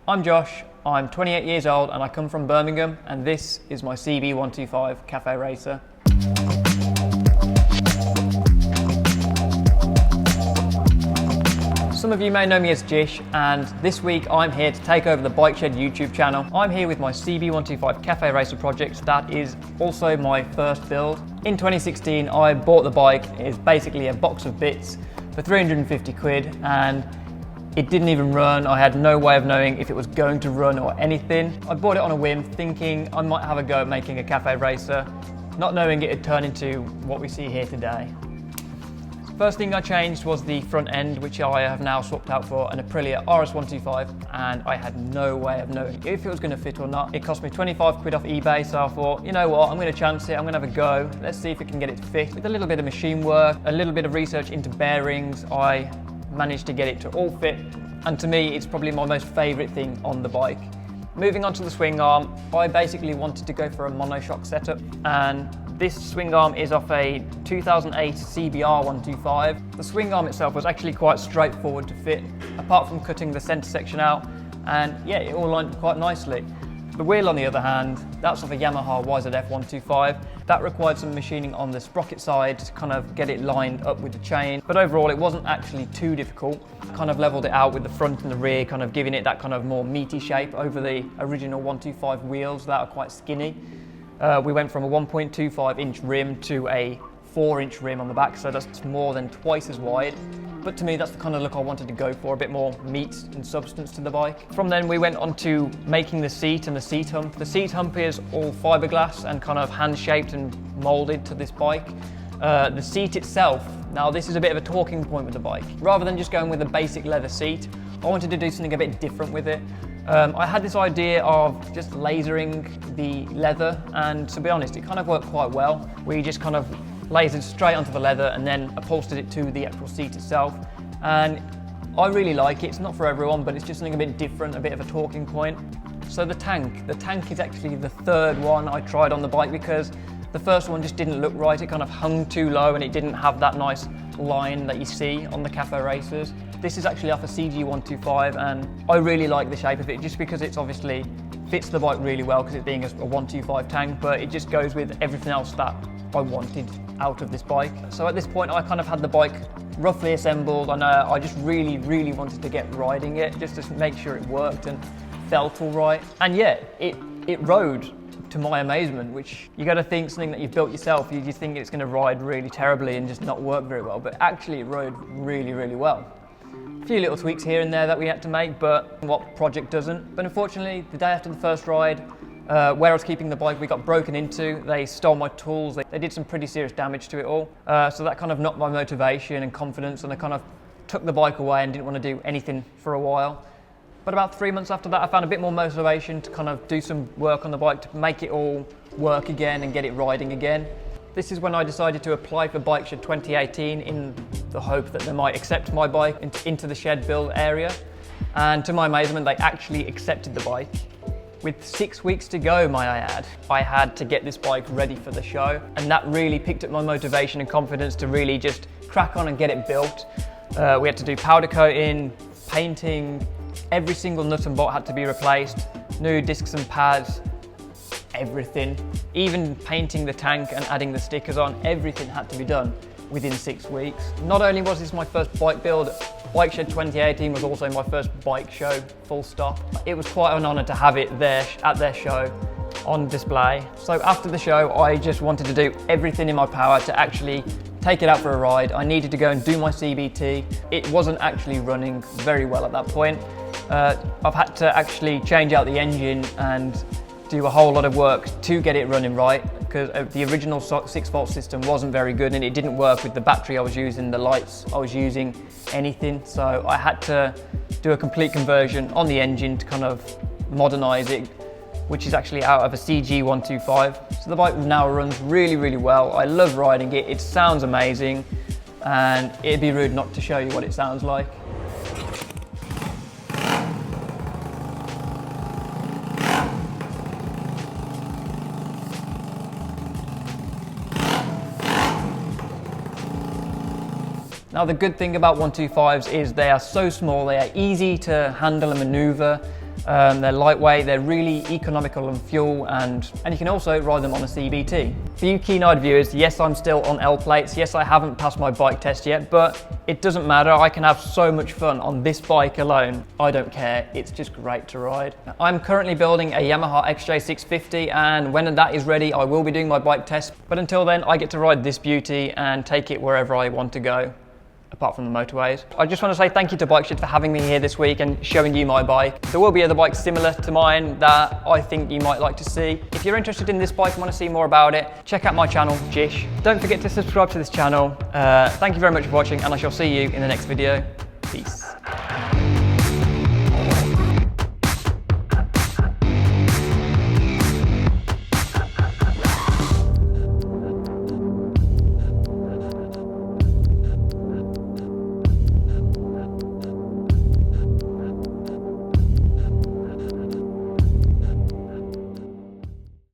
I'm Josh, I'm 28 years old and I come from Birmingham, and this is my CB125 Cafe Racer. Some of you may know me as Jish, and this week I'm here to take over the Bike Shed YouTube channel. I'm here with my CB125 Cafe Racer project. That is also my first build. In 2016 I bought the bike. It's basically a box of bits for 350 quid, and it didn't even run. I had no way of knowing if it was going to run or anything. I bought it on a whim, thinking I might have a go at making a cafe racer, not knowing it would turn into what we see here today. First thing I changed was the front end, which I have now swapped out for an Aprilia RS125, and I had no way of knowing if it was going to fit or not. It cost me 25 quid off eBay, so I thought, you know what, I'm going to chance it, I'm going to have a go. Let's see if it can get it to fit. With a little bit of machine work, a little bit of research into bearings, I managed to get it to all fit, and to me it's probably my most favourite thing on the bike. Moving on to the swing arm, I basically wanted to go for a monoshock setup, and this swing arm is off a 2008 CBR125. The swing arm itself was actually quite straightforward to fit, apart from cutting the centre section out, and yeah, it all lined up quite nicely. The wheel, on the other hand, that's of a Yamaha YZF125. That required some machining on the sprocket side to kind of get it lined up with the chain. But overall, it wasn't actually too difficult. Kind of leveled it out with the front and the rear, kind of giving it that kind of more meaty shape over the original 125 wheels that are quite skinny. We went from a 1.25 inch rim to a 4-inch rim on the back, so that's more than twice as wide. But to me, that's the kind of look I wanted to go for, a bit more meat and substance to the bike. From then we went on to making the seat and the seat hump. The seat hump is all fiberglass and kind of hand-shaped and moulded to this bike. The seat itself, now this is a bit of a talking point with the bike. Rather than just going with a basic leather seat, I wanted to do something a bit different with it. I had this idea of just lasering the leather, and to be honest, it kind of worked quite well. We just kind of lasered straight onto the leather and then upholstered it to the actual seat itself, and I really like it. It's not for everyone, but it's just something a bit different, a bit of a talking point. So the tank is actually the third one I tried on the bike, because the first one just didn't look right. It kind of hung too low and it didn't have that nice line that you see on the cafe racers. This is actually off a CG125, and I really like the shape of it, just because it's obviously fits the bike really well because it's being a 125 tank, but it just goes with everything else that I wanted out of this bike. So at this point I kind of had the bike roughly assembled, and I just really wanted to get riding it just to make sure it worked and felt all right. And yeah, it rode to my amazement, which you got to think something that you've built yourself, you think it's going to ride really terribly and just not work very well, but actually it rode really well. A few little tweaks here and there that we had to make, but what project doesn't? But unfortunately, the day after the first ride, where I was keeping the bike, we got broken into. They stole my tools. They did some pretty serious damage to it all. So that kind of knocked my motivation and confidence, and I kind of took the bike away and didn't want to do anything for a while. But about 3 months after that, I found a bit more motivation to kind of do some work on the bike to make it all work again and get it riding again. This is when I decided to apply for Bike Shed 2018 in the hope that they might accept my bike into the shed build area. And to my amazement, they actually accepted the bike. With 6 weeks to go, might I add, I had to get this bike ready for the show, and that really picked up my motivation and confidence to really just crack on and get it built. We had to do powder coating, painting, every single nut and bolt had to be replaced, new discs and pads, everything. Even painting the tank and adding the stickers on, everything had to be done within 6 weeks. Not only was this my first bike build, Bike Shed 2018 was also my first bike show, full stop. It was quite an honour to have it there at their show on display. So after the show, I just wanted to do everything in my power to actually take it out for a ride. I needed to go and do my CBT. It wasn't actually running very well at that point. I've had to actually change out the engine and do a whole lot of work to get it running right, because the original 6-volt system wasn't very good and it didn't work with the battery I was using, the lights I was using, anything. So I had to do a complete conversion on the engine to kind of modernise it, which is actually out of a CG125. So the bike now runs really well. I love riding it. It sounds amazing, and it'd be rude not to show you what it sounds like. Now the good thing about 125s is they are so small, they are easy to handle and maneuver, They're lightweight, they're really economical on fuel, and you can also ride them on a CBT. For you keen-eyed viewers, yes, I'm still on L plates. Yes, I haven't passed my bike test yet, but it doesn't matter. I can have so much fun on this bike alone. I don't care. It's just great to ride. I'm currently building a Yamaha XJ650, and when that is ready, I will be doing my bike test. But until then, I get to ride this beauty and take it wherever I want to go, apart from the motorways. I just want to say thank you to BikeShed for having me here this week and showing you my bike. There will be other bikes similar to mine that I think you might like to see. If you're interested in this bike and want to see more about it, check out my channel, Jish. Don't forget to subscribe to this channel. Thank you very much for watching, and I shall see you in the next video. Peace.